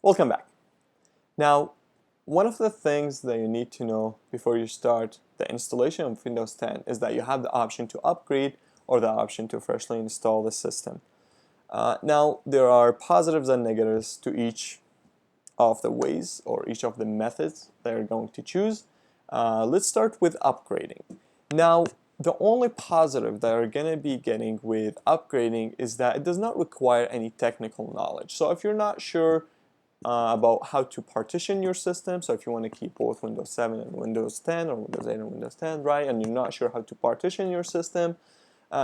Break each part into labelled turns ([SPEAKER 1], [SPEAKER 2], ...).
[SPEAKER 1] Welcome back. Now, one of the things that you need to know before you start the installation of Windows 10 is that you have the option to upgrade or the option to freshly install the system. Now, there are positives and negatives to each of the ways or each of the methods that you're going to choose. Let's start with upgrading. Now, the only positive that you're going to be getting with upgrading is that it does not require any technical knowledge. So if you're not sure about how to partition your system, so if you want to keep both Windows 7 and Windows 10 or Windows 8 and Windows 10, right, and you're not sure how to partition your system,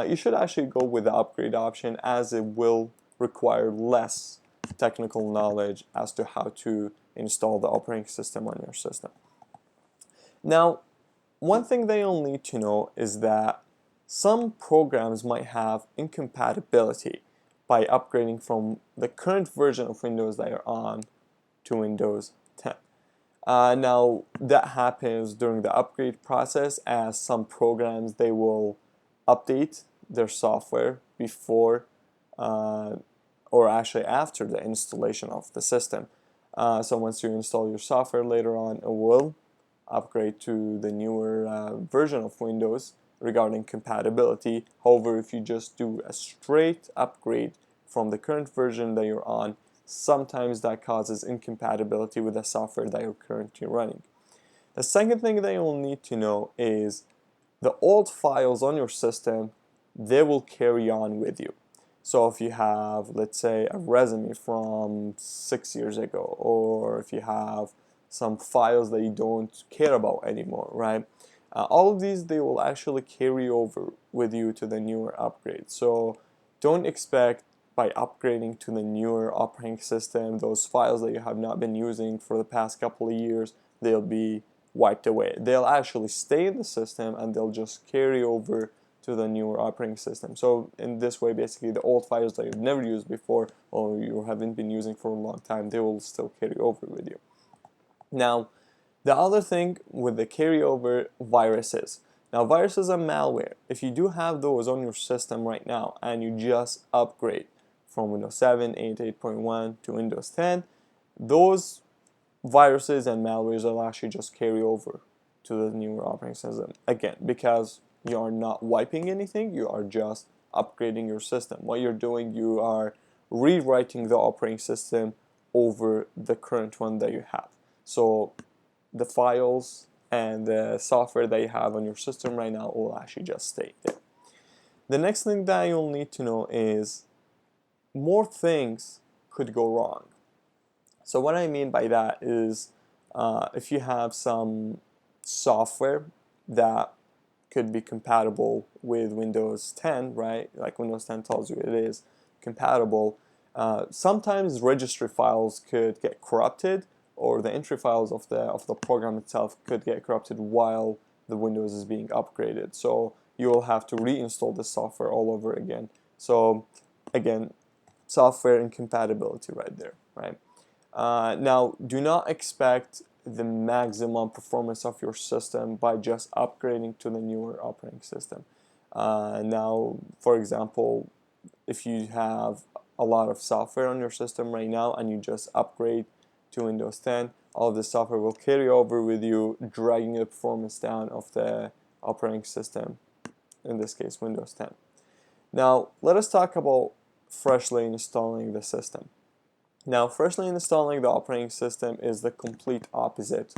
[SPEAKER 1] you should actually go with the upgrade option, as it will require less technical knowledge as to how to install the operating system on your system. Now, one thing that you'll need to know is that some programs might have incompatibility by upgrading from the current version of Windows that you're on to Windows 10. Now, that happens during the upgrade process, as some programs, they will update their software before or actually after the installation of the system. So once you install your software later on, it will upgrade to the newer version of Windows regarding compatibility. However, if you just do a straight upgrade from the current version that you're on, sometimes that causes incompatibility with the software that you're currently running. The second thing that you'll need to know is the old files on your system, they will carry on with you. So if you have, let's say, a resume from 6 years ago, or if you have some files that you don't care about anymore, right? All of these, they will actually carry over with you to the newer upgrade. So don't expect by upgrading to the newer operating system, those files that you have not been using for the past couple of years, they'll be wiped away. They'll actually stay in the system and they'll just carry over to the newer operating system. So in this way, basically, the old files that you've never used before or you haven't been using for a long time, they will still carry over with you. Now, the other thing with the carryover, viruses. Now, viruses and malware, if you do have those on your system right now and you just upgrade from Windows 7, 8, 8.1 to Windows 10, those viruses and malwares will actually just carry over to the newer operating system. Again, because you are not wiping anything, you are just upgrading your system. What you're doing, you are rewriting the operating system over the current one that you have. So the files and the software that you have on your system right now will actually just stay there. The next thing that you'll need to know is more things could go wrong. So what I mean by that is if you have some software that could be compatible with Windows 10, right? Like Windows 10 tells you it is compatible. Sometimes registry files could get corrupted, or the entry files of the program itself could get corrupted while the Windows is being upgraded. So you will have to reinstall the software all over again. So again, software incompatibility right there, right? Now, do not expect the maximum performance of your system by just upgrading to the newer operating system. Now, for example, if you have a lot of software on your system right now and you just upgrade to Windows 10, all of the software will carry over with you, dragging the performance down of the operating system, in this case Windows 10. Now, let us talk about freshly installing the system. Now, freshly installing the operating system is the complete opposite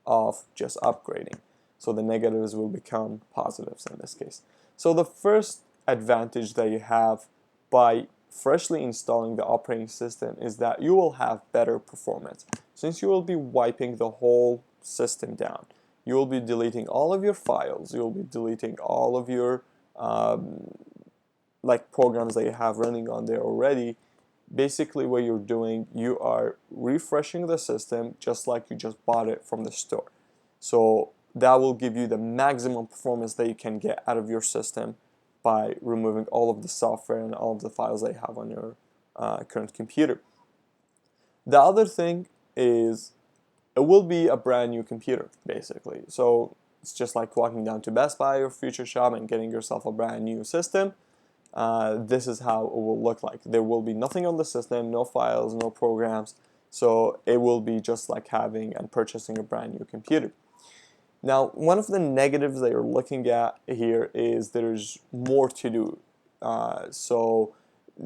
[SPEAKER 1] of just upgrading. So the negatives will become positives in this case. So the first advantage that you have by freshly installing the operating system is that you will have better performance. Since you will be wiping the whole system down, you will be deleting all of your files, you will be deleting all of your like programs that you have running on there already. Basically what you're doing, you are refreshing the system just like you just bought it from the store. So that will give you the maximum performance that you can get out of your system by removing all of the software and all of the files that you have on your current computer. The other thing is it will be a brand new computer, basically. So it's just like walking down to Best Buy or Future Shop and getting yourself a brand new system. This is how it will look like. There will be nothing on the system, no files, no programs. So it will be just like having and purchasing a brand new computer. Now, one of the negatives that you're looking at here is there's more to do. So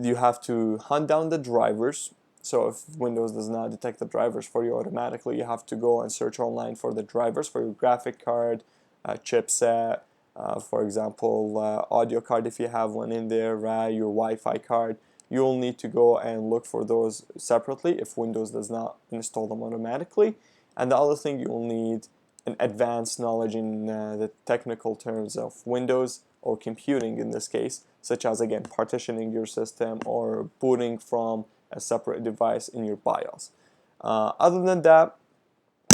[SPEAKER 1] you have to hunt down the drivers. So if Windows does not detect the drivers for you automatically, you have to go and search online for the drivers for your graphic card, chipset, for example, audio card if you have one in there, your Wi-Fi card. You'll need to go and look for those separately if Windows does not install them automatically. And the other thing you'll need an advanced knowledge in the technical terms of Windows or computing in this case, such as again partitioning your system or booting from a separate device in your BIOS. Other than that,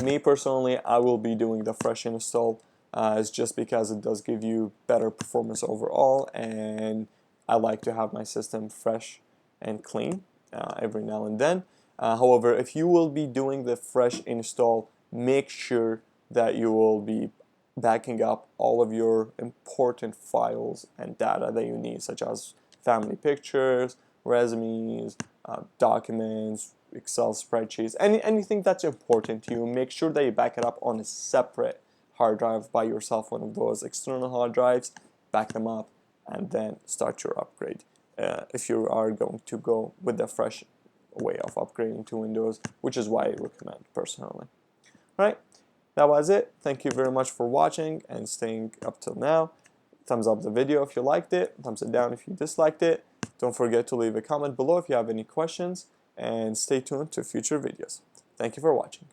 [SPEAKER 1] me personally, I will be doing the fresh install. It's just because it does give you better performance overall, and I like to have my system fresh and clean every now and then. However, if you will be doing the fresh install, make sure that you will be backing up all of your important files and data that you need, such as family pictures, resumes, documents, Excel spreadsheets, anything that's important to you. Make sure that you back it up on a separate hard drive by yourself, one of those external hard drives, back them up, and then start your upgrade. If you are going to go with the fresh way of upgrading to Windows, which is why I recommend personally. All right, that was it. Thank you very much for watching and staying up till now. Thumbs up the video if you liked it, thumbs it down if you disliked it. Don't forget to leave a comment below if you have any questions, and stay tuned to future videos. Thank you for watching.